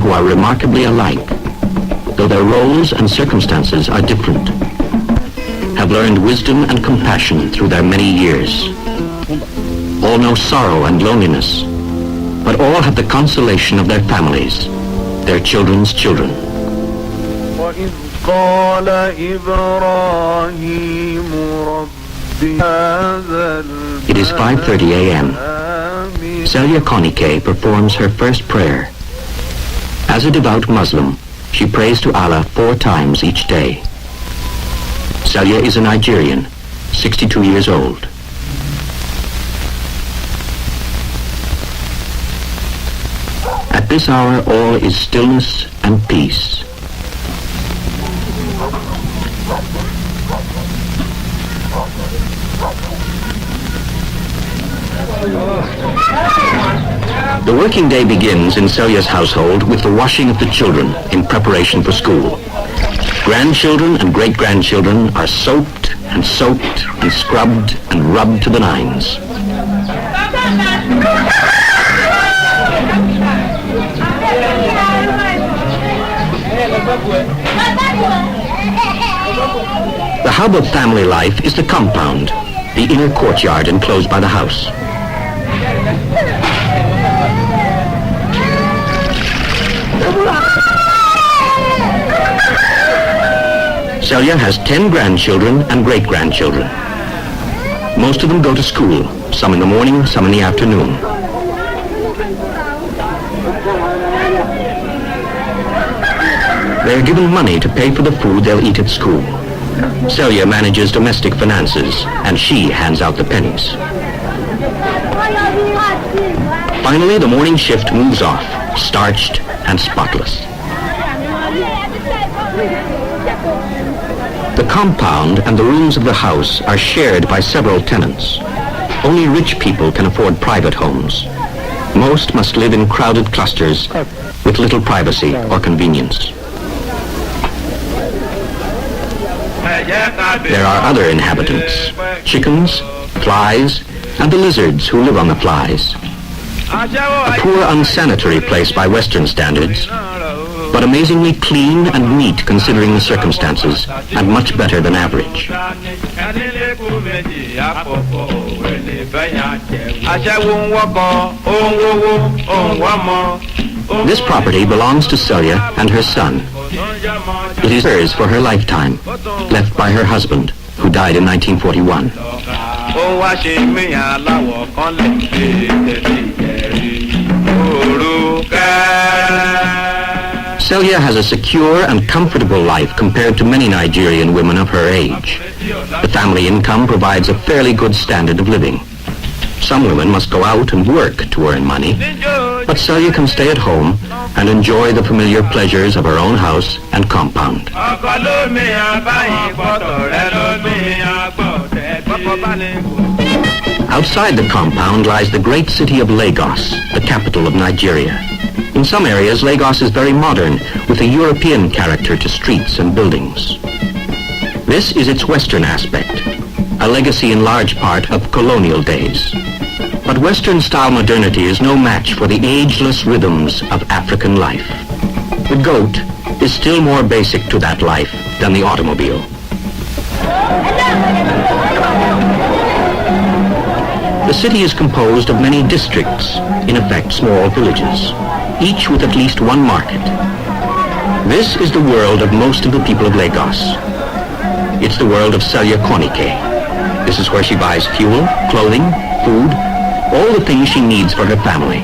who are remarkably alike, though their roles and circumstances are different, have learned wisdom and compassion through their many years. All know sorrow and loneliness, but all have the consolation of their families, their children's children. It is 5:30 a.m. Celia Konike performs her first prayer. As a devout Muslim, she prays to Allah 4 times each day. Celia is a Nigerian, 62 years old. At this hour, all is stillness and peace. The working day begins in Celia's household with the washing of the children in preparation for school. Grandchildren and great-grandchildren are soaked and scrubbed and rubbed to the nines. The hub of family life is the compound, the inner courtyard enclosed by the house. Celia has 10 grandchildren and great-grandchildren. Most of them go to school, some in the morning, some in the afternoon. They are given money to pay for the food they'll eat at school. Celia manages domestic finances, and she hands out the pennies. Finally, the morning shift moves off, starched and spotless. The compound and the rooms of the house are shared by several tenants. Only rich people can afford private homes. Most must live in crowded clusters with little privacy or convenience. There are other inhabitants, chickens, flies, and the lizards who live on the flies. A poor, unsanitary place by Western standards, but amazingly clean and neat considering the circumstances, and much better than average. This property belongs to Celia and her son. It is hers for her lifetime, left by her husband, who died in 1941. Celia has a secure and comfortable life compared to many Nigerian women of her age. The family income provides a fairly good standard of living. Some women must go out and work to earn money, but Celia can stay at home and enjoy the familiar pleasures of her own house and compound. Outside the compound lies the great city of Lagos, the capital of Nigeria. In some areas, Lagos is very modern, with a European character to streets and buildings. This is its western aspect, a legacy in large part of colonial days. But Western-style modernity is no match for the ageless rhythms of African life. The goat is still more basic to that life than the automobile. The city is composed of many districts, in effect small villages, each with at least one market. This is the world of most of the people of Lagos. It's the world of Celia Konike. This is where she buys fuel, clothing, food, all the things she needs for her family.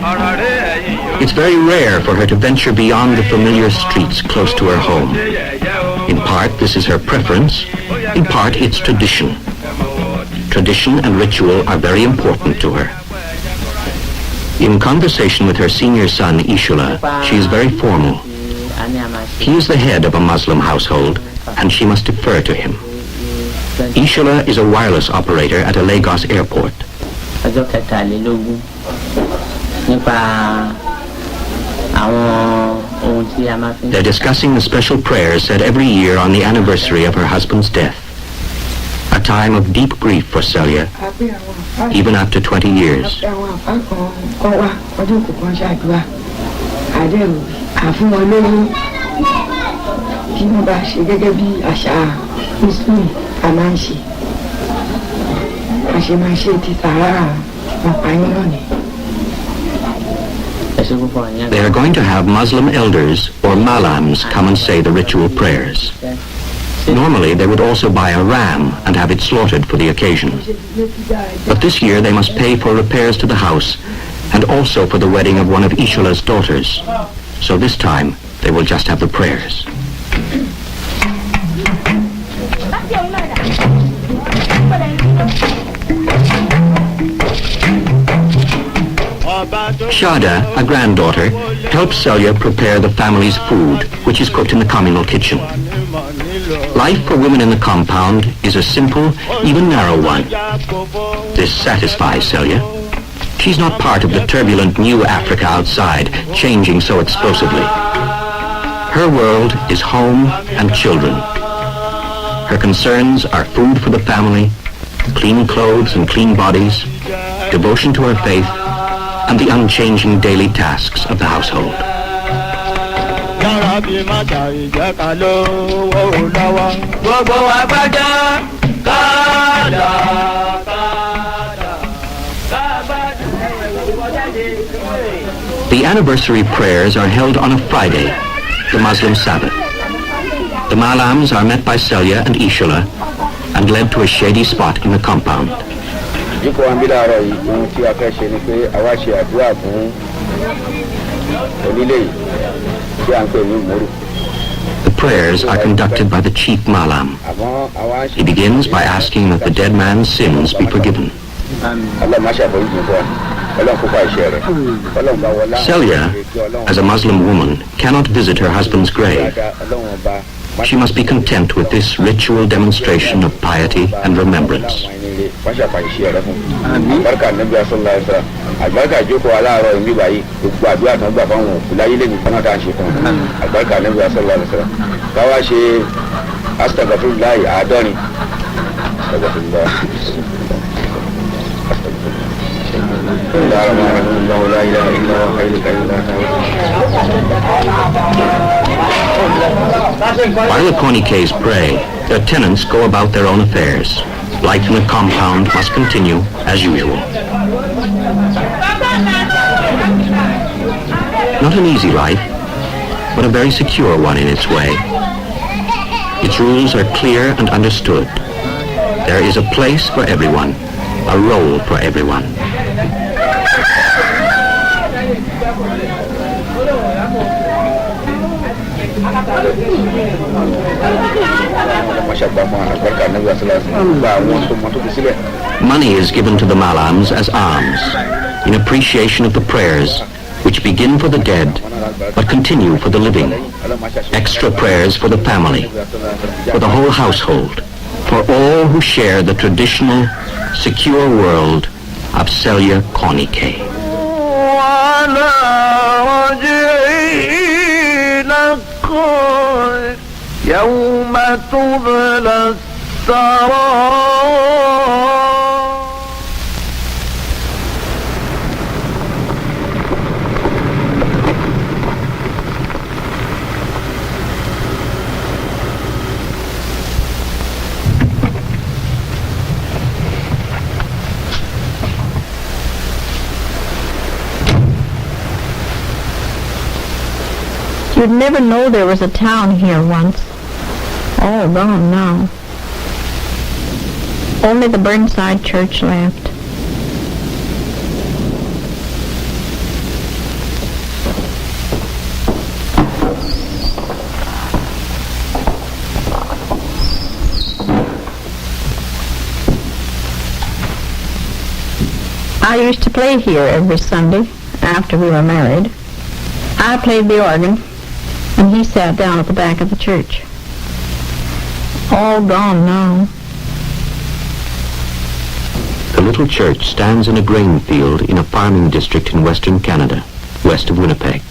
It's very rare for her to venture beyond the familiar streets close to her home. In part, this is her preference. In part, it's tradition. Tradition and ritual are very important to her. In conversation with her senior son, Ishula, she is very formal. He is the head of a Muslim household, and she must defer to him. Ishula is a wireless operator at a Lagos airport. They're discussing the special prayers said every year on the anniversary of her husband's death. A time of deep grief for Celia, even after 20 years. àdẹ̀rù àfún wọn lówó tí wọ́n bá ṣe gẹ́gẹ́ bí àṣà muslim a máa ń ṣe àṣemáṣe ti sàárà wọn pààyàn náà ni. They are going to have Muslim elders or malams come and say the ritual prayers. Normally, they would also buy a ram and have it slaughtered for the occasion. But this year, they must pay for repairs to the house and also for the wedding of one of Ishula's daughters. So this time, they will just have the prayers. Shada, a granddaughter, helps Celia prepare the family's food, which is cooked in the communal kitchen. Life for women in the compound is a simple, even narrow one. This satisfies Celia. She's not part of the turbulent new Africa outside, changing so explosively. Her world is home and children. Her concerns are food for the family, clean clothes and clean bodies, devotion to her faith, and the unchanging daily tasks of the household. The anniversary prayers are held on a Friday, the Muslim Sabbath. The malams are met by Celia and Ishula and led to a shady spot in the compound. The prayers are conducted by the chief malam. He begins by asking that the dead man's sins be forgiven. Celia, as a Muslim woman, cannot visit her husband's grave. She must be content with this ritual demonstration of piety and remembrance. While the Konike's pray, their tenants go about their own affairs. Life in the compound must continue as usual. Not an easy life, but a very secure one in its way. Its rules are clear and understood. There is a place for everyone, a role for everyone. Money is given to the malams as alms in appreciation of the prayers, which begin for the dead but continue for the living. Extra prayers for the family, for the whole household, for all who share the traditional, secure world of Celia Konike. يوم تبلى السرائر You'd never know there was a town here once. All gone now. Only the Burnside Church left. I used to play here every Sunday after we were married. I played the organ, and he sat down at the back of the church. All gone now. The little church stands in a grain field in a farming district in western Canada, west of Winnipeg.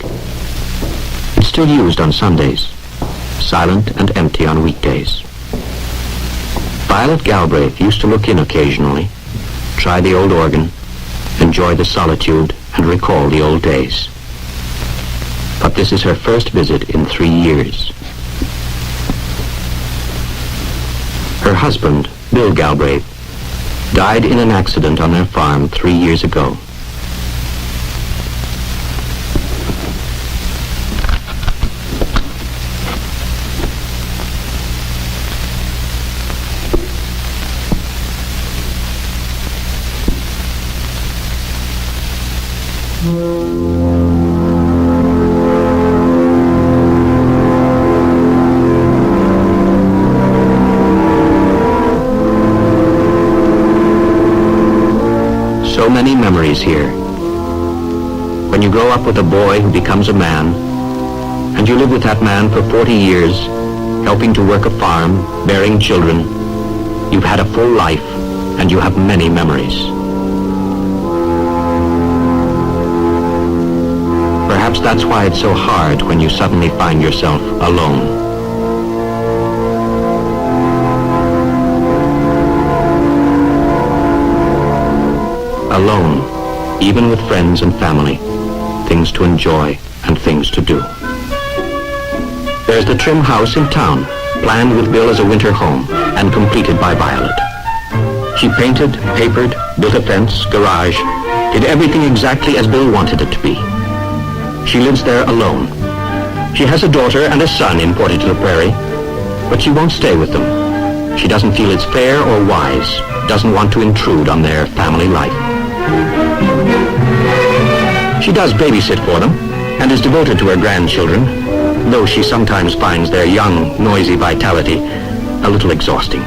It's still used on Sundays, silent and empty on weekdays. Violet Galbraith used to look in occasionally, try the old organ, enjoy the solitude, and recall the old days. But this is her first visit in 3 years. Her husband, Bill Galbraith, died in an accident on their farm 3 years ago. So many memories here. When you grow up with a boy who becomes a man, and you live with that man for 40 years, helping to work a farm, bearing children, you've had a full life, and you have many memories. Perhaps that's why it's so hard when you suddenly find yourself alone. Alone, even with friends and family, things to enjoy and things to do. There's the trim house in town, planned with Bill as a winter home and completed by Violet. She painted, papered, built a fence, garage, did everything exactly as Bill wanted it to be. She lives there alone. She has a daughter and a son imported to the prairie, but she won't stay with them. She doesn't feel it's fair or wise, doesn't want to intrude on their family life. She does babysit for them and is devoted to her grandchildren, though she sometimes finds their young, noisy vitality a little exhausting.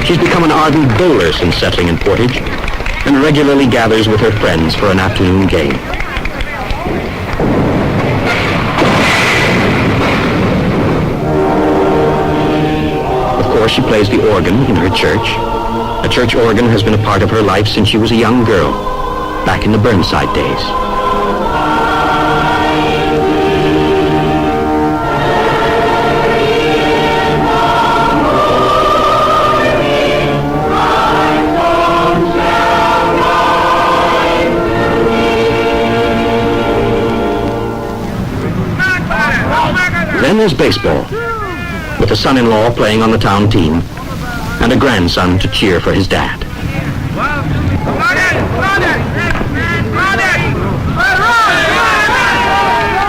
She's become an ardent bowler since settling in Portage and regularly gathers with her friends for an afternoon game. She plays the organ in her church. A church organ has been a part of her life since she was a young girl, back in the Burnside days. Then there's baseball, with a son-in-law playing on the town team, and a grandson to cheer for his dad.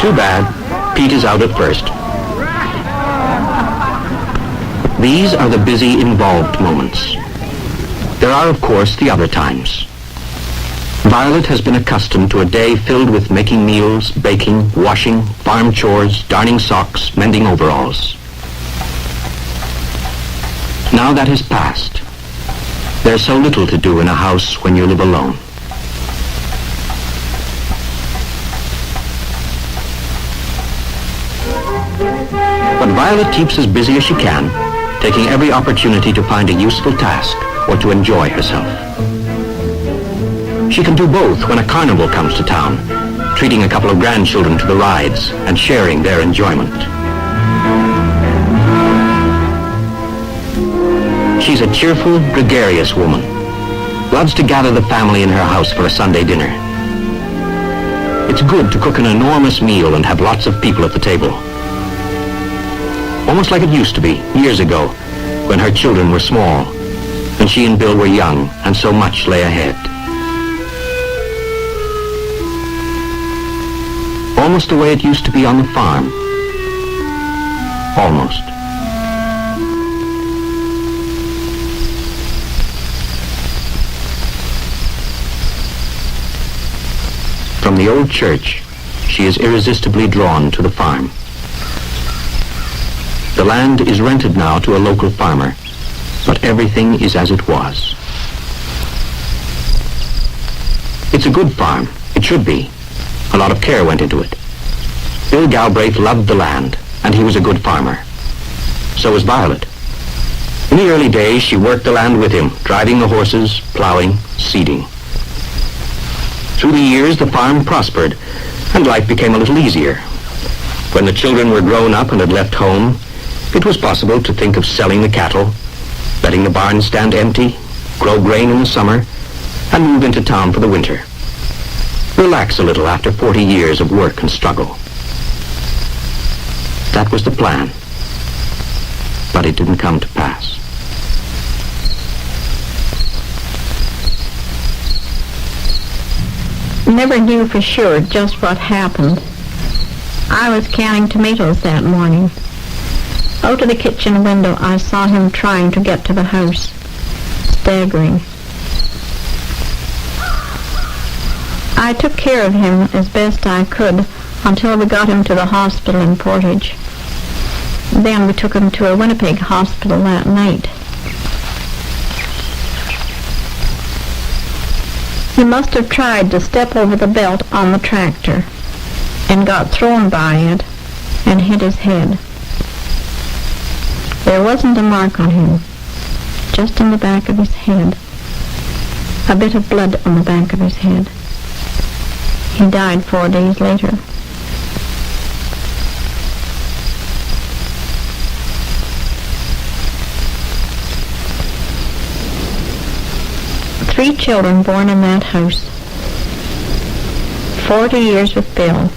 Too bad, Pete is out at first. These are the busy, involved moments. There are, of course, the other times. Violet has been accustomed to a day filled with making meals, baking, washing, farm chores, darning socks, mending overalls. Now that has passed. There's so little to do in a house when you live alone. But Violet keeps as busy as she can, taking every opportunity to find a useful task or to enjoy herself. She can do both when a carnival comes to town, treating a couple of grandchildren to the rides and sharing their enjoyment. She's a cheerful, gregarious woman. Loves to gather the family in her house for a Sunday dinner. It's good to cook an enormous meal and have lots of people at the table. Almost like it used to be, years ago, when her children were small, and she and Bill were young, and so much lay ahead. Almost the way it used to be on the farm. Almost. From the old church, she is irresistibly drawn to the farm. The land is rented now to a local farmer, but everything is as it was. It's a good farm. It should be. A lot of care went into it. Bill Galbraith loved the land, and he was a good farmer. So was Violet. In the early days, she worked the land with him, driving the horses, plowing, seeding. Through the years, the farm prospered, and life became a little easier. When the children were grown up and had left home, It was possible to think of selling the cattle, letting the barn stand empty, grow grain in the summer, and move into town for the winter. Relax a little after 40 years of work and struggle. That was the plan, but it didn't come to pass. Never knew for sure just what happened. I was canning tomatoes that morning. Out of the kitchen window, I saw him trying to get to the house, staggering. I took care of him as best I could until we got him to the hospital in Portage. Then we took him to a Winnipeg hospital that night. He must have tried to step over the belt on the tractor and got thrown by it and hit his head. There wasn't a mark on him, just on the back of his head. A bit of blood on the back of his head. He died 4 days later. Three children born in that house. 40 years with Bill.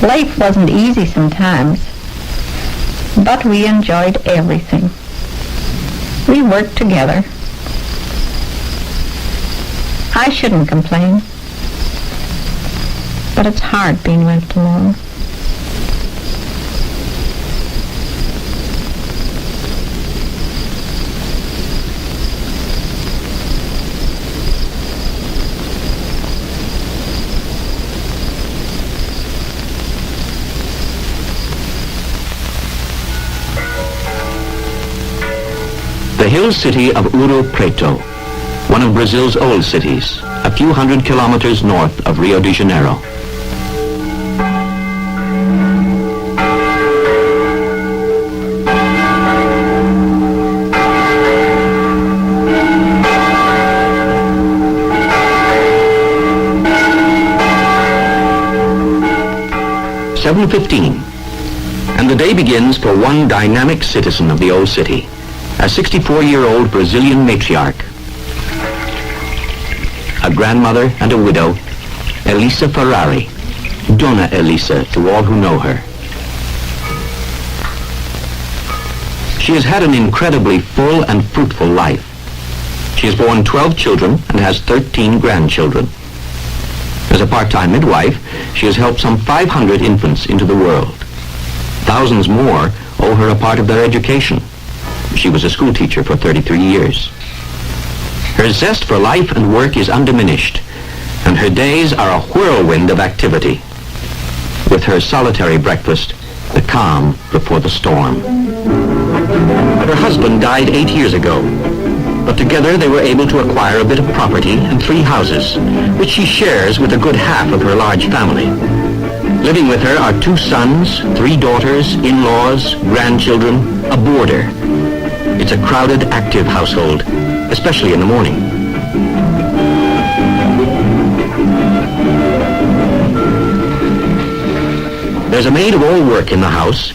Life wasn't easy sometimes, but we enjoyed everything. We worked together. I shouldn't complain, but it's hard being left alone. The hill city of Ouro Preto, one of Brazil's old cities, a few hundred kilometers north of Rio de Janeiro. "7:15, and the day begins for one dynamic citizen of the old city, a 64-year-old Brazilian matriarch, a grandmother and a widow, Elisa Ferrari, Dona Elisa to all who know her. She has had an incredibly full and fruitful life. She has borne 12 children and has 13 grandchildren. As a part-time midwife, she has helped some 500 infants into the world. Thousands more owe her a part of their education. She was a school teacher for 33 years. Her zest for life and work is undiminished, and her days are a whirlwind of activity. With her solitary breakfast, the calm before the storm. Her husband died 8 years ago, but together they were able to acquire a bit of property and 3 houses, which she shares with a good half of her large family. Living with her are 2 sons, 3 daughters, in-laws, grandchildren, a boarder. It's a crowded, active household, especially in the morning. There's a maid of all work in the house,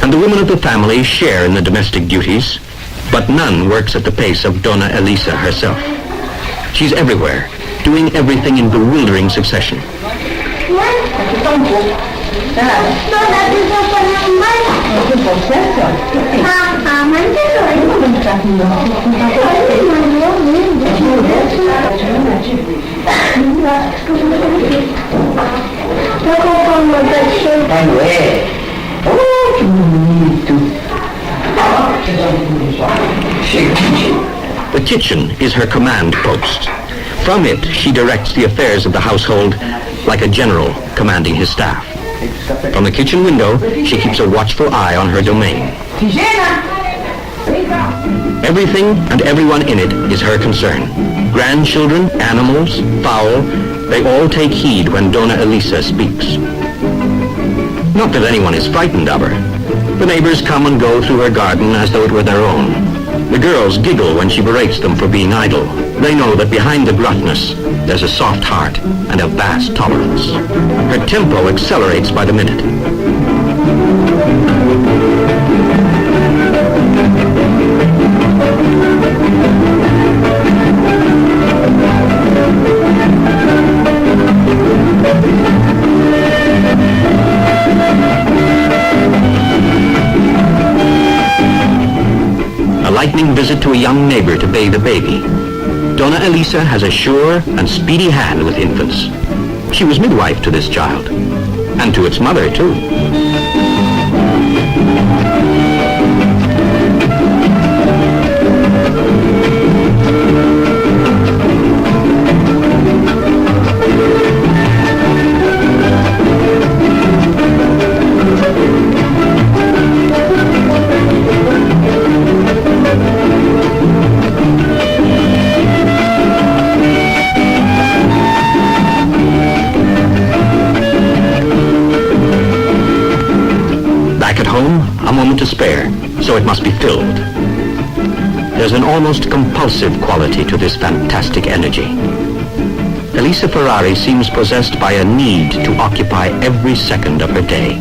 and the women of the family share in the domestic duties, but none works at the pace of Dona Elisa herself. She's everywhere, doing everything in bewildering succession. The kitchen is her command post. From it, she directs the affairs of the household like a general commanding his staff. From the kitchen window, she keeps a watchful eye on her domain. Everything and everyone in it is her concern. Grandchildren, animals, fowl, they all take heed when Dona Elisa speaks. Not that anyone is frightened of her. The neighbors come and go through her garden as though it were their own. The girls giggle when she berates them for being idle. They know that behind the gruffness, there's a soft heart and a vast tolerance. Her tempo accelerates by the minute. A lightning visit to a young neighbor to bathe a baby. Donna Elisa has a sure and speedy hand with infants. She was midwife to this child, and to its mother, too. A moment to spare, so it must be filled. There's an almost compulsive quality to this fantastic energy. Elisa Ferrari seems possessed by a need to occupy every second of her day.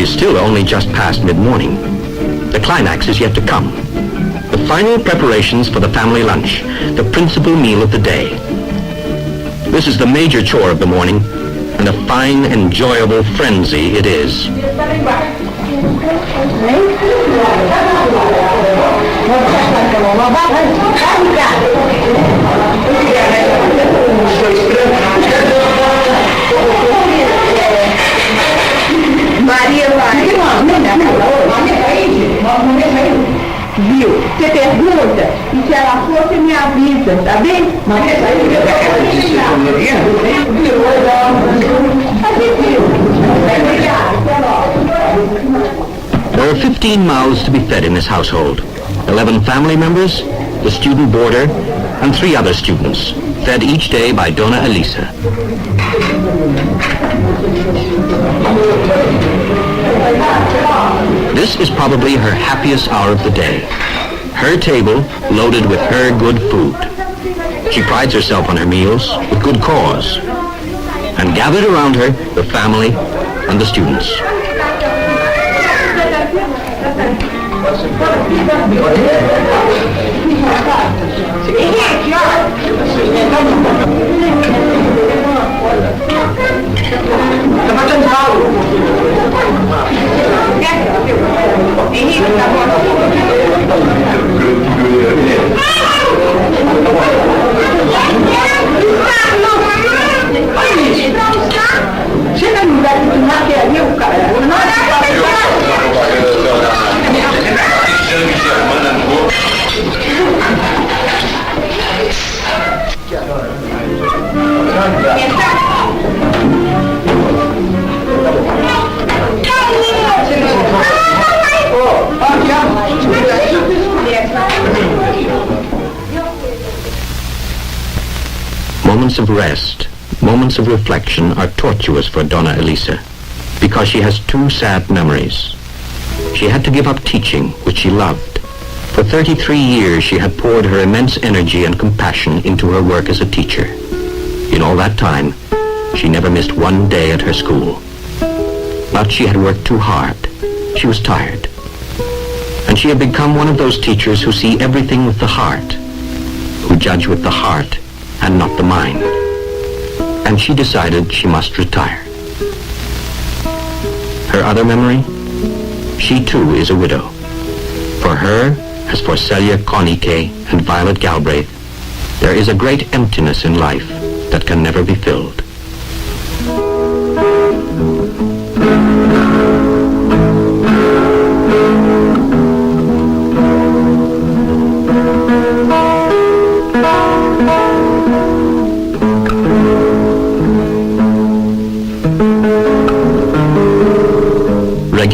Still only just past mid-morning. The climax is yet to come. The final preparations for the family lunch, the principal meal of the day. This is the major chore of the morning, and a fine, enjoyable frenzy it is. Maria vai. Viu? Você pergunta e se ela for, você me avisa, tá bem? There are 15 mouths to be fed in this household. 11 family members, the student boarder, and 3 other students, fed each day by Donna Elisa. This is probably her happiest hour of the day. Her table loaded with her good food. She prides herself on her meals with good cause. And gathered around her, the family and the students. Moments of rest, moments of reflection are tortuous for Donna Elisa because she has 2 sad memories. She had to give up teaching, which she loved. For 33 years she had poured her immense energy and compassion into her work as a teacher. In all that time, she never missed one day at her school. But she had worked too hard. She was tired. And she had become one of those teachers who see everything with the heart, who judge with the heart and not the mind. And she decided she must retire. Her other memory? She too is a widow. For her, as for Celia Konike and Violet Galbraith, there is a great emptiness in life that can never be filled.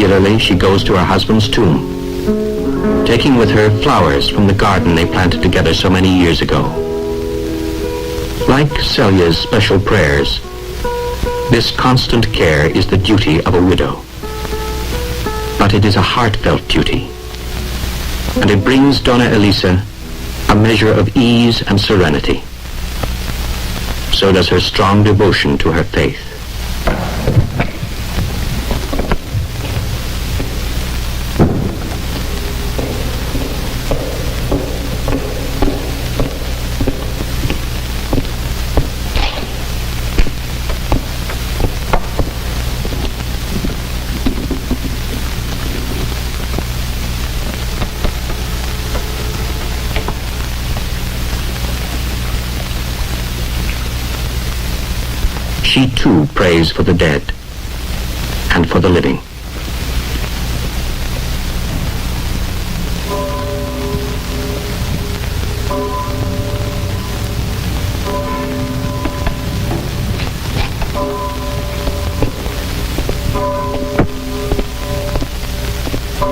Regularly, she goes to her husband's tomb, taking with her flowers from the garden they planted together so many years ago. Like Celia's special prayers, this constant care is the duty of a widow. But it is a heartfelt duty, and it brings Donna Elisa a measure of ease and serenity. So does her strong devotion to her faith. She too prays for the dead and for the living.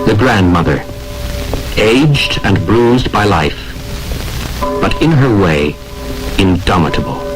The grandmother, aged and bruised by life, but in her way, indomitable.